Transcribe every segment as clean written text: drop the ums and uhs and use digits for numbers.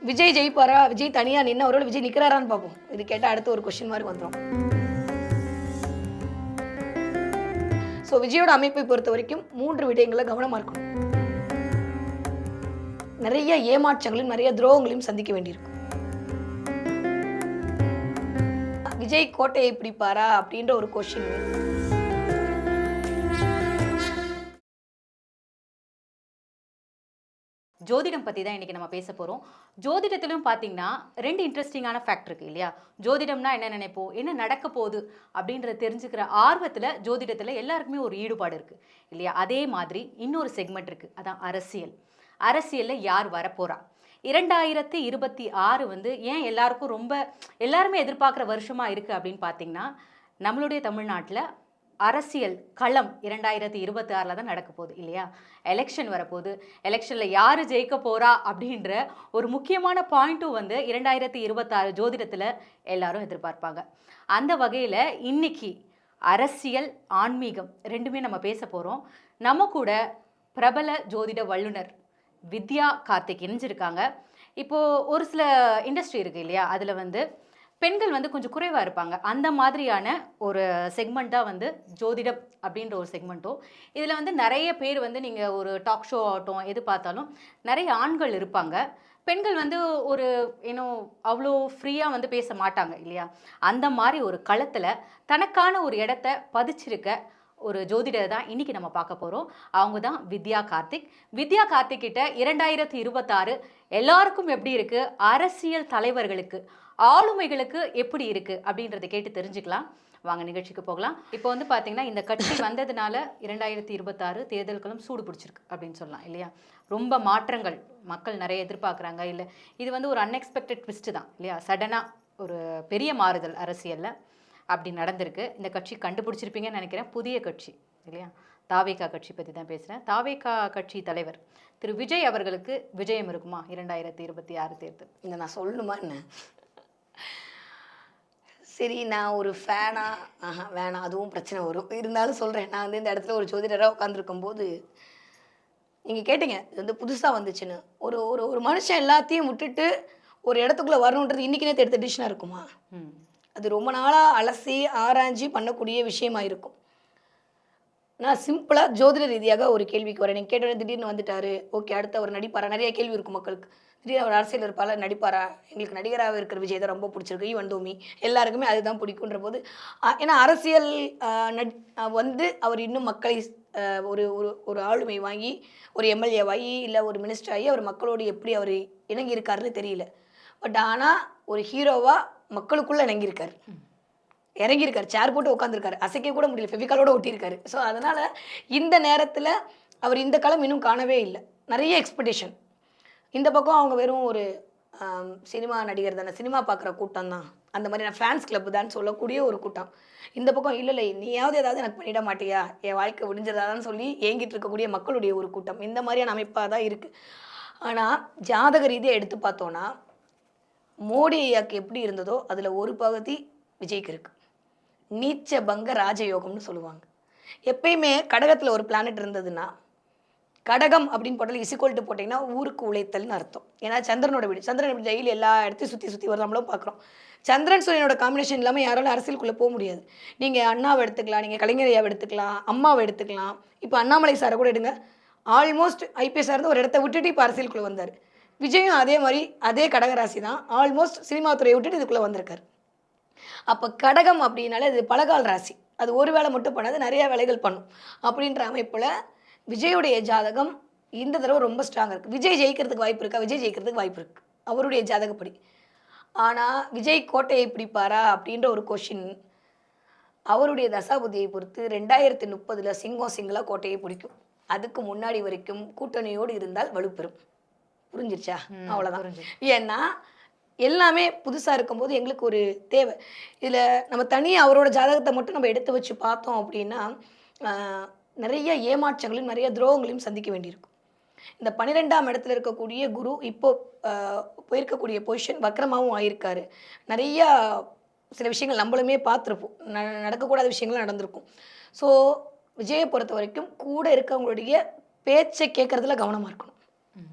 விஜய் ஜெயிப்பாரா, விஜய் தனியா நின்று அவரோட விஜய் நிற்கிறாரான்னு பார்ப்போம். இது கேட்டால் அடுத்து ஒரு கொஸ்டின் மார்க் வந்துடும். ஸோ விஜயோட அமைப்பை பொறுத்த வரைக்கும் 3 விடயங்களில் கவனமாக இருக்கணும். நிறைய ஏமாற்றங்களையும் நிறைய துரோகங்களையும் சந்திக்க வேண்டியிருக்கும். விஜய் கோட்டையை பிடிப்பாரா அப்படின்ற ஒரு கொஸ்டின். ஜோதிடம் பற்றி தான் இன்றைக்கி நம்ம பேச போகிறோம். ஜோதிடத்திலும் பார்த்தீங்கன்னா 2 இன்ட்ரெஸ்டிங்கான ஃபேக்ட் இருக்குது இல்லையா? ஜோதிடம்னா என்ன நினைப்போம், என்ன நடக்க போகுது அப்படின்றத தெரிஞ்சுக்கிற ஆர்வத்தில் ஜோதிடத்தில் எல்லாருக்குமே ஒரு ஈடுபாடு இருக்குது இல்லையா? அதே மாதிரி இன்னொரு செக்மெண்ட் இருக்குது, அதான் அரசியல். அரசியலில் யார் வரப்போகிறா? 2026 வந்து ஏன் எல்லாருக்கும் எல்லாருமே எதிர்பார்க்குற வருஷமாக இருக்குது அப்படின்னு பார்த்தீங்கன்னா, நம்மளுடைய தமிழ்நாட்டில் அரசியல் களம் 2026 தான் நடக்க போகுது இல்லையா? எலெக்ஷன் வரப்போகுது. எலெக்ஷனில் யார் ஜெயிக்க போகிறா அப்படின்ற ஒரு முக்கியமான பாயிண்ட்டும் வந்து 2026 ஜோதிடத்தில் எல்லாரும் எதிர்பார்ப்பாங்க. அந்த வகையில் இன்னைக்கு அரசியல் ஆன்மீகம் 2மே நம்ம பேச போகிறோம். நம்ம கூட பிரபல ஜோதிட வல்லுனர் வித்யா கார்த்திக் இணைஞ்சிருக்காங்க. இப்போது ஒரு சில இண்டஸ்ட்ரி இருக்குது இல்லையா, அதில் வந்து பெண்கள் வந்து கொஞ்சம் குறைவாக இருப்பாங்க. அந்த மாதிரியான ஒரு செக்மெண்ட்டாக வந்து ஜோதிடம் அப்படின்ற ஒரு செக்மெண்ட்டும். இதில் வந்து நிறைய பேர் வந்து நீங்கள் ஒரு டாக் ஷோ ஆகட்டும் எது பார்த்தாலும் நிறைய ஆண்கள் இருப்பாங்க. பெண்கள் வந்து ஒரு அவ்வளோ ஃப்ரீயாக வந்து பேச மாட்டாங்க இல்லையா? அந்த மாதிரி ஒரு களத்தில் தனக்கான ஒரு இடத்த பதிச்சிருக்க ஒரு ஜோதிடர் தான் இன்றைக்கி நம்ம பார்க்க போகிறோம். அவங்க தான் வித்யா கார்த்திக். வித்யா கார்த்திக் கிட்ட 2026 எல்லாருக்கும் எப்படி இருக்குது, அரசியல் தலைவர்களுக்கு ஆளுமைகளுக்கு எப்படி இருக்குது அப்படின்றத கேட்டு தெரிஞ்சுக்கலாம். வாங்க நிகழ்ச்சிக்கு போகலாம். இப்போ வந்து பார்த்தீங்கன்னா இந்த கட்சி வந்ததுனால 2026 தேர்தல்களும் சூடு பிடிச்சிருக்கு அப்படின்னு சொல்லலாம் இல்லையா? ரொம்ப மாற்றங்கள் மக்கள் நிறைய எதிர்பார்க்குறாங்க. இல்லை இது வந்து ஒரு அன்எக்ஸ்பெக்டட் ட்விஸ்ட்டு தான் இல்லையா? சடனாக ஒரு பெரிய மாறுதல் அரசியலில் அப்படி நடந்திருக்கு. இந்த கட்சி கண்டுபிடிச்சிருப்பீங்கன்னு நினைக்கிறேன், புதிய கட்சி இல்லையா? தாவேகா கட்சி பற்றி தான் பேசுகிறேன். தாவேகா கட்சி தலைவர் திரு விஜய் அவர்களுக்கு விஜயம் இருக்குமா 2026 தேர்தல்? இங்கே நான் சொல்லணுமா என்ன? சரி, நான் ஒரு ஃபேனா? வேணாம், அதுவும் பிரச்சனை வரும். இருந்தாலும் சொல்கிறேன். நான் வந்து இந்த இடத்துல ஒரு ஜோதிடராக உட்காந்துருக்கும் போது நீங்கள் கேட்டீங்க இது வந்து புதுசாக வந்துச்சுன்னு. ஒரு ஒரு ஒரு மனுஷன் எல்லாத்தையும் விட்டுட்டு ஒரு இடத்துக்குள்ளே வரணுன்றது இன்றைக்கி நேற்று எடுத்த டிசிஷனாக இருக்குமா? அது ரொம்ப நாளாக அலசி ஆராய்ச்சி பண்ணக்கூடிய விஷயமா இருக்கும். நான் சிம்பிளாக ஜோதிட ரீதியாக ஒரு கேள்விக்கு வரேன். நீங்கள் கேட்டோன்னே திடீர்னு வந்துட்டாரு, ஓகே அடுத்து அவர் நடிப்பாரா? நிறைய கேள்வி இருக்கும் மக்களுக்கு. திடீர்னு அவர் அரசியல் இருப்பால, நடிப்பாரா? எங்களுக்கு நடிகராக இருக்கிற விஜய் தான் ரொம்ப பிடிச்சிருக்கு, ஈவன் தோமி எல்லாருக்குமே அதுதான் பிடிக்குன்ற போது, ஏன்னா அரசியல் வந்து அவர் இன்னும் மக்களை ஒரு ஒரு ஒரு ஆளுமை வாங்கி ஒரு எம்எல்ஏவாகி இல்லை ஒரு மினிஸ்டர் ஆகி அவர் மக்களோடு எப்படி அவர் இணங்கி இருக்காருன்னு தெரியல. பட் ஆனால் ஒரு ஹீரோவாக மக்களுக்குள்ளே இறங்கியிருக்காரு, சேர் போட்டு உட்காந்துருக்காரு, அசைக்க கூட முடியல, ஃபெவிகாலோட ஒட்டியிருக்காரு. ஸோ அதனால் இந்த நேரத்தில் அவர் இந்த களம் இன்னும் காணவே இல்லை. நிறைய எக்ஸ்பெக்டேஷன். இந்த பக்கம் அவங்க வெறும் ஒரு சினிமா நடிகர் தானே, சினிமா பார்க்குற கூட்டம் தான், அந்த மாதிரி நான் ஃபேன்ஸ் கிளப் தான் சொல்லக்கூடிய ஒரு கூட்டம். இந்த பக்கம் இல்லை நீயாவது ஏதாவது எனக்கு பண்ணிட மாட்டியா, என் வாழ்க்கை விடிஞ்சதான்னு சொல்லி ஏங்கிட்டு இருக்கக்கூடிய மக்களுடைய ஒரு கூட்டம். இந்த மாதிரியான அமைப்பாக தான் இருக்குது. ஆனால் ஜாதக ரீதியாக எடுத்து பார்த்தோன்னா மோடி ஐயாக்கு எப்படி இருந்ததோ அதில் ஒரு பகுதி விஜய்க்கு இருக்குது. நீச்ச பங்க ராஜயோகம்னு சொல்லுவாங்க. எப்பயுமே கடகத்தில் ஒரு பிளானட் இருந்ததுன்னா, கடகம் அப்படின்னு போட்டால் இசிக்கோல்ட்டு போட்டிங்கன்னா ஊருக்கு உழைத்தல்னு அர்த்தம். ஏன்னா சந்திரனோட வீடு, சந்திரன் எப்படி டெய்லி எல்லா இடத்தையும் சுற்றி வர நம்மளும் பார்க்குறோம். சந்திரன் சூரியனோட காம்பினேஷன் இல்லாமல் யாராலும் அரசியலுக்குள்ளே போக முடியாது. நீங்கள் அண்ணாவை எடுத்துக்கலாம், நீங்கள் கலைஞர் ஐயாவை எடுத்துக்கலாம், அம்மாவை எடுத்துக்கலாம், இப்போ அண்ணாமலை சாரை கூட எடுங்க. ஆல்மோஸ்ட் ஐபிஎஸ் இருந்து ஒரு இடத்த விட்டுட்டு இப்போ அரசியலுக்குள்ளே வந்தார். விஜயும் அதே மாதிரி அதே கடகராசி தான், ஆல்மோஸ்ட் சினிமா துறையை விட்டுட்டு இதுக்குள்ளே வந்திருக்காரு. அப்போ கடகம் அப்படின்னாலே அது பலகால் ராசி, அது ஒரு வேலை மட்டும் பண்ணாது, நிறைய வேலைகள் பண்ணும். அப்படின்ற அமைப்பில் விஜயுடைய ஜாதகம் இந்த தடவை ரொம்ப ஸ்ட்ராங்காக இருக்குது. விஜய் ஜெயிக்கிறதுக்கு வாய்ப்பு இருக்கா? விஜய் ஜெயிக்கிறதுக்கு வாய்ப்பு இருக்குது அவருடைய ஜாதகப்படி. ஆனால் விஜய் கோட்டையை பிடிப்பாரா அப்படின்ற ஒரு கொஷின் அவருடைய தசாபுதியை பொறுத்து 2030 சிங்களாக கோட்டையை பிடிக்கும். அதுக்கு முன்னாடி வரைக்கும் கூட்டணியோடு இருந்தால் வலுப்பெறும். புரிஞ்சிருச்சா? அவ்வளோதான். ஏன்னா எல்லாமே புதுசாக இருக்கும்போது எங்களுக்கு ஒரு தேவை. இதில் நம்ம தனியாக அவரோட ஜாதகத்தை மட்டும் நம்ம எடுத்து வச்சு பார்த்தோம் அப்படின்னா நிறைய ஏமாற்றங்களையும் நிறைய துரோகங்களையும் சந்திக்க வேண்டியிருக்கும். இந்த 12ஆம் இடத்துல இருக்கக்கூடிய குரு இப்போது போயிருக்கக்கூடிய பொசிஷன் வக்ரமாகவும் ஆயிருக்காரு. நிறையா சில விஷயங்கள் நம்மளுமே பார்த்துருப்போம், நடக்கக்கூடாத விஷயங்களும் நடந்திருக்கும். ஸோ விஜயை பொறுத்த வரைக்கும் கூட இருக்கவங்களுடைய பேச்சை கேட்குறதுல கவனமாக இருக்கணும்.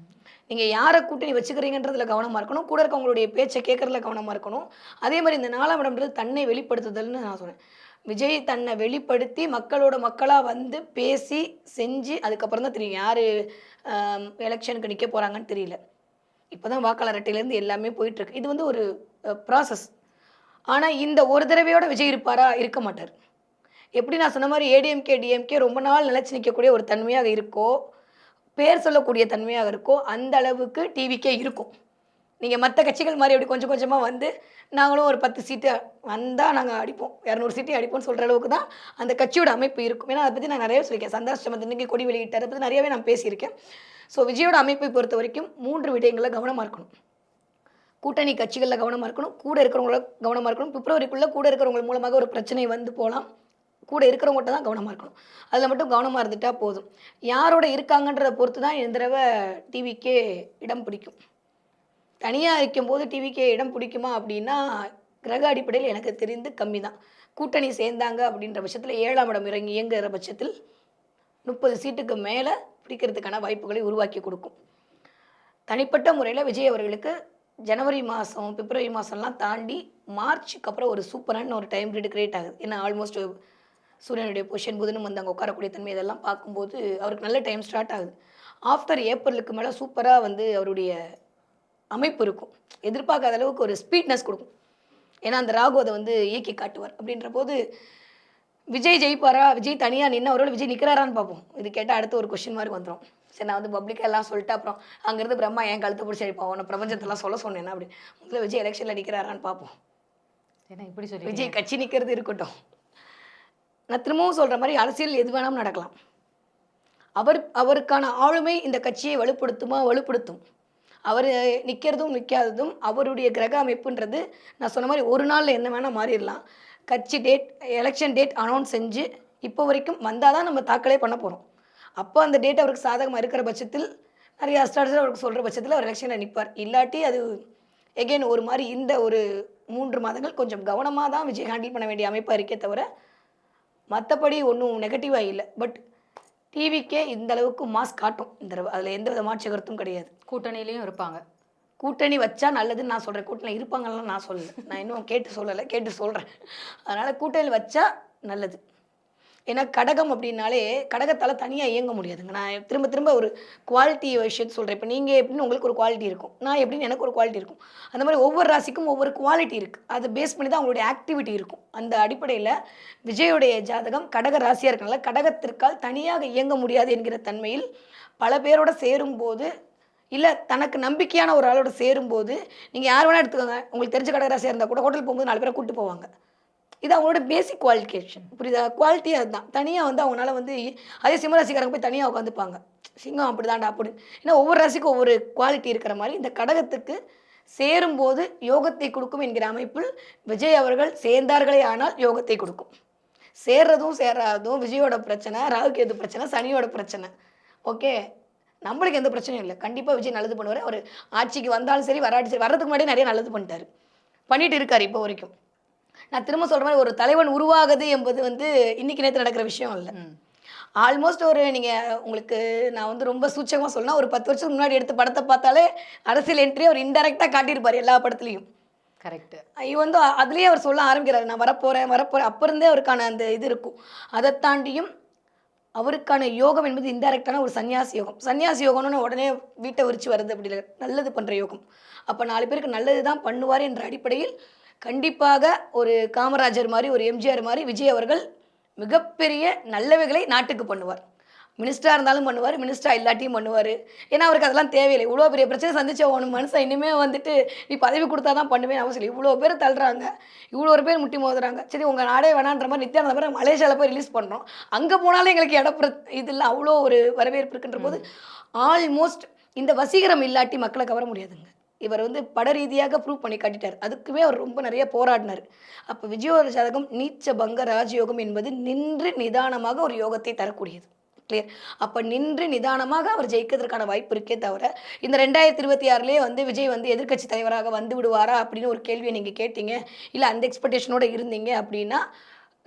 நீங்கள் யாரை கூட்டணி வச்சுக்கிறீங்கன்றதுல கவனமாக இருக்கணும், கூட இருக்கவங்களுடைய பேச்சை கேட்குறதுல கவனமாக இருக்கணும். அதே மாதிரி இந்த 4ஆம் இடம்ன்றது தன்னை வெளிப்படுத்துதல்னு நான் சொன்னேன். விஜய் தன்னை வெளிப்படுத்தி மக்களோட மக்களாக வந்து பேசி செஞ்சு அதுக்கப்புறம் தான் தெரியும் யார் எலெக்ஷனுக்கு நிற்க போகிறாங்கன்னு தெரியல. இப்போ தான் வாக்காளர் அட்டையிலேருந்து எல்லாமே போயிட்டுருக்கு. இது வந்து ஒரு ப்ராசஸ். ஆனால் இந்த ஒரு தடவையோட விஜய் இருப்பாரா? இருக்க மாட்டார். எப்படி நான் சொன்ன மாதிரி ஏடிஎம்கே டிஎம்கே ரொம்ப நாள் நிலைச்சு நிற்கக்கூடிய ஒரு தன்மையாக இருக்கோ, பேர் சொல்லக்கூடிய தன்மையாக இருக்கோ, அந்த அளவுக்கு டிவிக்கே இருக்கும். நீங்கள் மற்ற கட்சிகள் மாதிரி அப்படி கொஞ்சம் கொஞ்சமாக வந்து நாங்களும் ஒரு 10 சீட்டு வந்தால் நாங்கள் அடிப்போம், 200 சீட்டு அடிப்போம்னு சொல்கிற அளவுக்கு தான் அந்த கட்சியோட அமைப்பு இருக்கும். ஏன்னா அதை பற்றி நான் நிறைய சொல்லியிருக்கேன். சந்தாஷ்டமத்து இன்றைக்கி கொடி வெளியிட்டார், அதை பற்றி நிறையவே நான் பேசியிருக்கேன். ஸோ விஜயோட அமைப்பை பொறுத்த வரைக்கும் 3 விடயங்களில் கவனமாக இருக்கணும். கூட்டணி கட்சிகளில் கவனமாக இருக்கணும், கூட இருக்கிறவங்கள கவனமாக இருக்கணும். பிப்ரவரிக்குள்ளே கூட இருக்கிறவங்க மூலமாக ஒரு பிரச்சனை வந்து போகலாம், கூட இருக்கிறவங்கள்ட்ட தான் கவனமாக இருக்கணும். அதில் மட்டும் கவனமாக இருந்துட்டால் போதும். யாரோட இருக்காங்கன்றதை பொறுத்து தான் இந்த தடவை டிவிக்கே இடம் பிடிக்கும். தனியாக இருக்கும்போது டிவிக்கே இடம் பிடிக்குமா அப்படின்னா கிரக அடிப்படையில் எனக்கு தெரிந்து கம்மி தான். கூட்டணி சேர்ந்தாங்க அப்படின்ற பட்சத்தில் 7ஆம் இடம் இறங்கி இயங்குகிற பட்சத்தில் 30 சீட்டுக்கு மேலே பிடிக்கிறதுக்கான வாய்ப்புகளை உருவாக்கி கொடுக்கும். தனிப்பட்ட முறையில் விஜய் அவர்களுக்கு ஜனவரி மாதம் பிப்ரவரி மாதம்லாம் தாண்டி மார்ச்சுக்கு அப்புறம் ஒரு சூப்பரான ஒரு டைம் பீரியட் கிரியேட் ஆகுது. ஏன்னா ஆல்மோஸ்ட் சூரியனுடைய பொசிஷன் புதனும் வந்து அங்கே உட்காரக்கூடிய தன்மை இதெல்லாம் பார்க்கும்போது அவருக்கு நல்ல டைம் ஸ்டார்ட் ஆகுது. ஆஃப்டர் ஏப்ரலுக்கு மேலே சூப்பராக வந்து அவருடைய அமைப்பு இருக்கும். எதிர்பார்க்காத அளவுக்கு ஒரு ஸ்பீட்னஸ் கொடுக்கும். ஏன்னா அந்த ராகு அதை வந்து இயக்கி காட்டுவார். அப்படின்ற போது விஜய் ஜெயிப்பாரா, விஜய் தனியாக நின்று அவரோட விஜய் நிற்கிறாரான்னு பார்ப்போம். இது கேட்டால் அடுத்து ஒரு கொஸ்டின் மார்க் வந்துடும். சரி, நான் வந்து பப்ளிக்காக எல்லாம் சொல்லிட்டு அப்புறம் அங்கேருந்து பிரம்மா என் கழுத்தை பிடிச்சி அடிப்பான், உன்னை பிரபஞ்சத்தெல்லாம் சொல்ல சொன்னேன்னா அப்படி முதல்ல விஜய் எலெக்ஷனில் நிற்கிறாரான்னு பார்ப்போம். ஏன்னா இப்படி சொல்லி விஜய் கட்சி நிற்கிறது இருக்கட்டும். நான் திரும்பவும் சொல்கிற மாதிரி அரசியல் எது வேணாலும் நடக்கலாம். அவருக்கான ஆளுமை இந்த கட்சியை வலுப்படுத்தும். அவர் நிற்கிறதும் நிற்காததும் அவருடைய கிரக அமைப்புன்றது நான் சொன்ன மாதிரி ஒரு நாளில் என்ன வேணால் மாறிடலாம். கட்சி டேட் எலெக்ஷன் டேட் அனௌன்ஸ் செஞ்சு இப்போ வரைக்கும் வந்தால் தான் நம்ம தாக்கலே பண்ண போகிறோம். அப்போ அந்த டேட் அவருக்கு சாதகமாக இருக்கிற பட்சத்தில் நிறைய அஸ்ட்ராலஜர் அவருக்கு சொல்கிற பட்சத்தில் அவர் எலெக்ஷனில் நிற்பார். இல்லாட்டி அது எகெயின் ஒரு மாதிரி இந்த ஒரு 3 மாதங்கள் கொஞ்சம் கவனமாக தான் விஜய் ஹேண்டில் பண்ண வேண்டிய அமைப்பாக இருக்கே தவிர மற்றபடி ஒன்றும் நெகட்டிவாக இல்லை. பட் டிவிக்கே இந்த அளவுக்கு மாஸ் காட்டும் இந்த தடவை, அதில் எந்த வித மாற்று கருத்தும் கிடையாது. கூட்டணியிலையும் இருப்பாங்க. கூட்டணி வச்சா நல்லதுன்னு நான் சொல்கிறேன். கூட்டணி இருப்பாங்கலாம் நான் சொல்லலை, நான் இன்னும் கேட்டு சொல்கிறேன். அதனால் கூட்டணி வச்சா நல்லது. ஏன்னா கடகம் அப்படின்னாலே கடகத்தால் தனியாக இயங்க முடியாதுங்க. நான் திரும்ப ஒரு குவாலிட்டி விஷயத்தை சொல்கிறேன். இப்போ நீங்கள் எப்படின்னு உங்களுக்கு ஒரு குவாலிட்டி இருக்கும், நான் எப்படின்னு எனக்கு ஒரு குவாலிட்டி இருக்கும். அந்த மாதிரி ஒவ்வொரு ராசிக்கும் ஒவ்வொரு குவாலிட்டி இருக்குது. அதை பேஸ் பண்ணி தான் அவங்களுடைய ஆக்டிவிட்டி இருக்கும். அந்த அடிப்படையில் விஜயோடைய ஜாதகம் கடக ராசியாக இருக்கனால கடகத்திற்கால் தனியாக இயங்க முடியாது என்கிற தன்மையில் பல பேரோட சேரும்போது, இல்லை தனக்கு நம்பிக்கையான ஒரு ஆளோட சேரும்போது, நீங்கள் யார் வேணால் எடுத்துக்கோங்க, உங்களுக்கு தெரிஞ்ச கடகராசியாக இருந்தால் கூட ஹோட்டல் போகும்போது 4 பேரை கூப்பிட்டு போவாங்க. இது அவங்களோட பேசிக் குவாலிஃபிகேஷன், புரியுதா? குவாலிட்டி அதுதான். தனியாக வந்து அவங்களால வந்து அதே சிம்மராசிக்காரங்க போய் தனியாக உட்காந்துப்பாங்க, சிங்கம் அப்படி தாண்டா அப்படி. ஏன்னா ஒவ்வொரு ராசிக்கும் ஒவ்வொரு குவாலிட்டி இருக்கிற மாதிரி இந்த கடகத்துக்கு சேரும்போது யோகத்தை கொடுக்கும் என்கிற அமைப்பில் விஜய் அவர்கள் சேர்ந்தார்களே ஆனால் யோகத்தை கொடுக்கும். சேர்றதும் சேராதும் விஜயோட பிரச்சனை, ராகுக்கு எது பிரச்சனை, சனியோட பிரச்சனை. ஓகே, நம்மளுக்கு எந்த பிரச்சனையும் இல்லை. கண்டிப்பாக விஜய் நல்லது பண்ணுவார். அவர் ஆட்சிக்கு வந்தாலும் சரி வராட்டி சரி, வர்றதுக்கு முன்னாடி நிறைய நல்லது பண்ணிட்டு இருக்கார் இப்போ வரைக்கும். நான் திரும்ப சொல்கிற மாதிரி ஒரு தலைவன் உருவாகுது என்பது வந்து இன்னைக்கு நேற்று நடக்கிற விஷயம் இல்லை. ஆல்மோஸ்ட் ஒரு நீங்கள் உங்களுக்கு நான் வந்து ரொம்ப சூச்சகமாக சொல்லணும், ஒரு 10 வருஷத்துக்கு முன்னாடி எடுத்த படத்தை பார்த்தாலே அரசியல் என்ட்ரி அவர் இன்டெரக்டாக காட்டியிருப்பார் எல்லா படத்துலையும். கரெக்ட். வந்து அதுலேயே அவர் சொல்ல ஆரம்பிக்கிறார், நான் வரப்போகிறேன். அப்போ இருந்தே அவருக்கான அந்த இது இருக்கும். அதை தாண்டியும் அவருக்கான யோகம் என்பது இன்டெரக்டான ஒரு சன்னியாசி யோகம். சன்னியாசி யோகம்னு உடனே வீட்டை விரிச்சு வருது அப்படி இல்லை, நல்லது பண்ணுற யோகம். அப்போ 4 பேருக்கு நல்லது தான் பண்ணுவார் என்ற அடிப்படையில் கண்டிப்பாக ஒரு காமராஜர் மாதிரி ஒரு எம்ஜிஆர் மாதிரி விஜய் அவர்கள் மிகப்பெரிய நல்லவைகளை நாட்டுக்கு பண்ணுவார். மினிஸ்டராக இருந்தாலும் பண்ணுவார், மினிஸ்டராக இல்லாட்டியும் பண்ணுவார். ஏன்னா அவருக்கு அதெல்லாம் தேவையில்லை. இவ்வளோ பெரிய பிரச்சனை சந்திச்ச ஒன்று மனுஷன் இனிமேல் வந்துட்டு நீ பதவி கொடுத்தா தான் பண்ணுவேன் அவசியம். இவ்வளோ பேர் தள்ளுறாங்க, இவ்வளோ பேர் முட்டி மோதுறாங்க. சரி உங்கள் நாடே வேணான்ற மாதிரி நித்யானந்த பேர் மலேசியாவில் போய் ரிலீஸ் பண்ணுறோம், அங்கே போனாலும் எங்களுக்கு இதில் அவ்வளோ ஒரு வரவேற்பு இருக்குன்ற போது ஆல்மோஸ்ட் இந்த வசீகரம் இல்லாட்டி மக்களை கவர முடியாதுங்க. இவர் வந்து பட ரீதியாக ப்ரூவ் பண்ணி காட்டிட்டார். அதுக்குமே அவர் ரொம்ப நிறைய போராடினார். அப்போ விஜயோட ஜாதகம் நீச்ச பங்க ராஜயோகம் என்பது நின்று நிதானமாக ஒரு யோகத்தை தரக்கூடியது. கிளியர்? அப்போ நின்று நிதானமாக அவர் ஜெயிக்கிறதுக்கான வாய்ப்பு இருக்கே தவிர இந்த 2026 வந்து விஜய் வந்து எதிர்க்கட்சி தலைவராக வந்து விடுவாரா அப்படின்னு ஒரு கேள்வியை நீங்கள் கேட்டீங்க, இல்லை அந்த எக்ஸ்பெக்டேஷனோடு இருந்தீங்க அப்படின்னா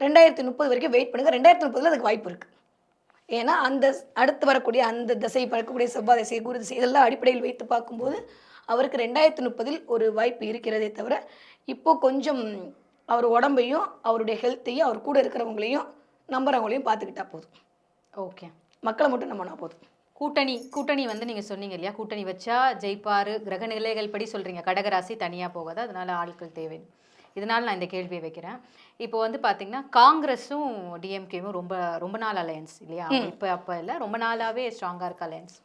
2030 வரைக்கும் வெயிட் பண்ணுங்கள். 2030 அதுக்கு வாய்ப்பு இருக்குது. ஏன்னா அந்த அடுத்து வரக்கூடிய அந்த திசை பறக்கக்கூடிய செவ்வாய் திசை குரு திசை இதெல்லாம் அடிப்படையில் வைத்து பார்க்கும்போது அவருக்கு 2030 ஒரு வாய்ப்பு இருக்கிறதே தவிர இப்போ கொஞ்சம் அவர் உடம்பையும் அவருடைய ஹெல்த்தையும் அவர் கூட இருக்கிறவங்களையும் நம்புறவங்களையும் பார்த்துக்கிட்டா போதும். ஓகே. மக்களை மட்டும் நம்பினா போதும். கூட்டணி வந்து நீங்கள் சொன்னீங்க இல்லையா, கூட்டணி வச்சா ஜெயிப்பார், கிரக நிலைகள் படி சொல்கிறீங்க, கடகராசி தனியாக போகாது, அதனால ஆட்கள் தேவை. இதனால் நான் இந்த கேள்வியை வைக்கிறேன். இப்போ வந்து பார்த்தீங்கன்னா காங்கிரஸும் டிஎம்கேவும் ரொம்ப ரொம்ப நாள் அலையன்ஸ் இல்லையா, அப்போ இல்லை, ரொம்ப நாளாகவே ஸ்ட்ராங்காக இருக்க அலையன்ஸ்.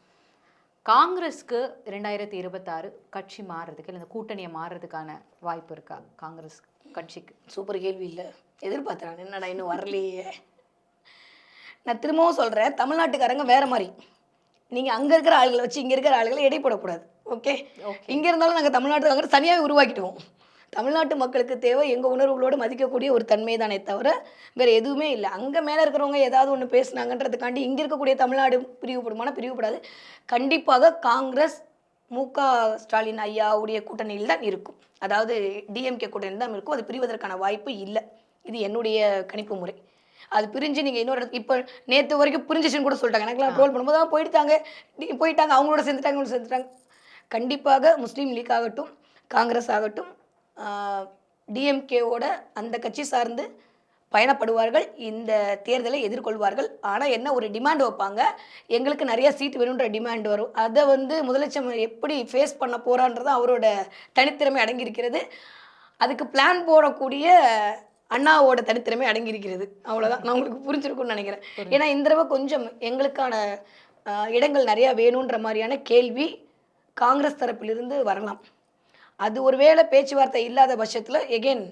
காங்கிரஸ்க்கு 2026 கட்சி மாறுறதுக்கு இல்லை இந்த கூட்டணியை மாறுறதுக்கான வாய்ப்பு இருக்கா காங்கிரஸ் கட்சிக்கு? சூப்பர் கேள்வி இல்லை, எதிர்பார்த்தேன். என்னடா இன்னும் வரலையே. நான் திரும்பவும் சொல்கிறேன், தமிழ்நாட்டுக்காரங்க வேறு மாதிரி. நீங்கள் அங்கே இருக்கிற ஆளுகளை வச்சு இங்கே இருக்கிற ஆளுகளை எடை போடக்கூடாது. ஓகே, இங்கே இருந்தாலும் நாங்கள் தமிழ்நாட்டுக்காரங்க தனியாகவே உருவாக்கிடுவோம். தமிழ்நாட்டு மக்களுக்கு தேவை எங்கள் உணர்வுகளோடு மதிக்கக்கூடிய ஒரு தன்மை தானே தவிர வேறு எதுவுமே இல்லை. அங்கே மேலே இருக்கிறவங்க ஏதாவது ஒன்று பேசுனாங்கன்றதுக்காண்டி இங்கே இருக்கக்கூடிய தமிழ்நாடு பிரிவுபடுமானா பிரிவுபடாது. கண்டிப்பாக காங்கிரஸ் மு.க. ஸ்டாலின் ஐயாவுடைய கூட்டணியில் தான் இருக்கும். அதாவது டிஎம்கே கூட்டணியில் தான் இருக்கும். அது பிரிவதற்கான வாய்ப்பு இல்லை. இது என்னுடைய கணிப்பு முறை. அது பிரிஞ்சு நீங்கள் இன்னொரு இப்போ நேற்று வரைக்கும் பிரிஞ்சிச்சுன்னு கூட சொல்லிட்டாங்க. எனக்குலாம் ட்ரோல் பண்ணும்போது தான் போயிட்டாங்க, அவங்களோட சேர்ந்துட்டாங்க. கண்டிப்பாக முஸ்லீம் லீக் ஆகட்டும், காங்கிரஸ் ஆகட்டும், டிஎம்கேவோட அந்த கட்சி சார்ந்து பயணப்படுவார்கள், இந்த தேர்தலை எதிர்கொள்வார்கள். ஆனால் என்ன ஒரு டிமாண்ட் வைப்பாங்க, எங்களுக்கு நிறைய சீட் வேணுன்ற டிமாண்ட் வரும். அதை வந்து முதலமைச்சர் எப்படி ஃபேஸ் பண்ண போகிறான்றது அவரோட தனித்திறமை அடங்கியிருக்கிறது. அதுக்கு பிளான் போடக்கூடிய அண்ணாவோட தனித்திறமை அடங்கியிருக்கிறது. அவ்வளோதான். நான் உங்களுக்கு புரிஞ்சிருக்கும்னு நினைக்கிறேன். ஏன்னா இந்த தடவை கொஞ்சம் எங்களுக்கான இடங்கள் நிறையா வேணுன்ற மாதிரியான கேள்வி காங்கிரஸ் தரப்பிலிருந்து வரலாம். அது ஒருவேளை பேச்சுவார்த்தை இல்லாத பட்சத்தில் எகெயின்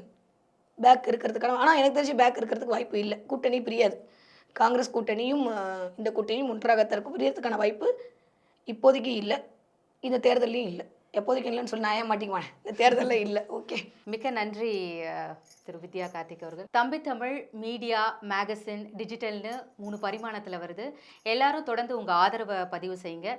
பேக் இருக்கிறதுக்கான, ஆனால் எனக்கு தெரிஞ்சு பேக் இருக்கிறதுக்கு வாய்ப்பு இல்லை. கூட்டணி பிரியாது. காங்கிரஸ் கூட்டணியும் இந்த கூட்டணியும் ஒன்றாக தரப்பு பிரியறதுக்கான வாய்ப்பு இப்போதைக்கு இல்லை, இந்த தேர்தலையும் இல்லை. எப்போதைக்கு இல்லைன்னு சொல்லி நான் ஏன் மாட்டிக்குவேன், இந்த தேர்தலில் இல்லை. ஓகே, மிக்க நன்றி திரு வித்யா கார்த்திக் அவர்கள். தம்பி தமிழ் மீடியா, மேகசின், டிஜிட்டல்னு 3 பரிமாணத்தில் வருது. எல்லாரும் தொடர்ந்து உங்கள் ஆதரவை பதிவு செய்யுங்க.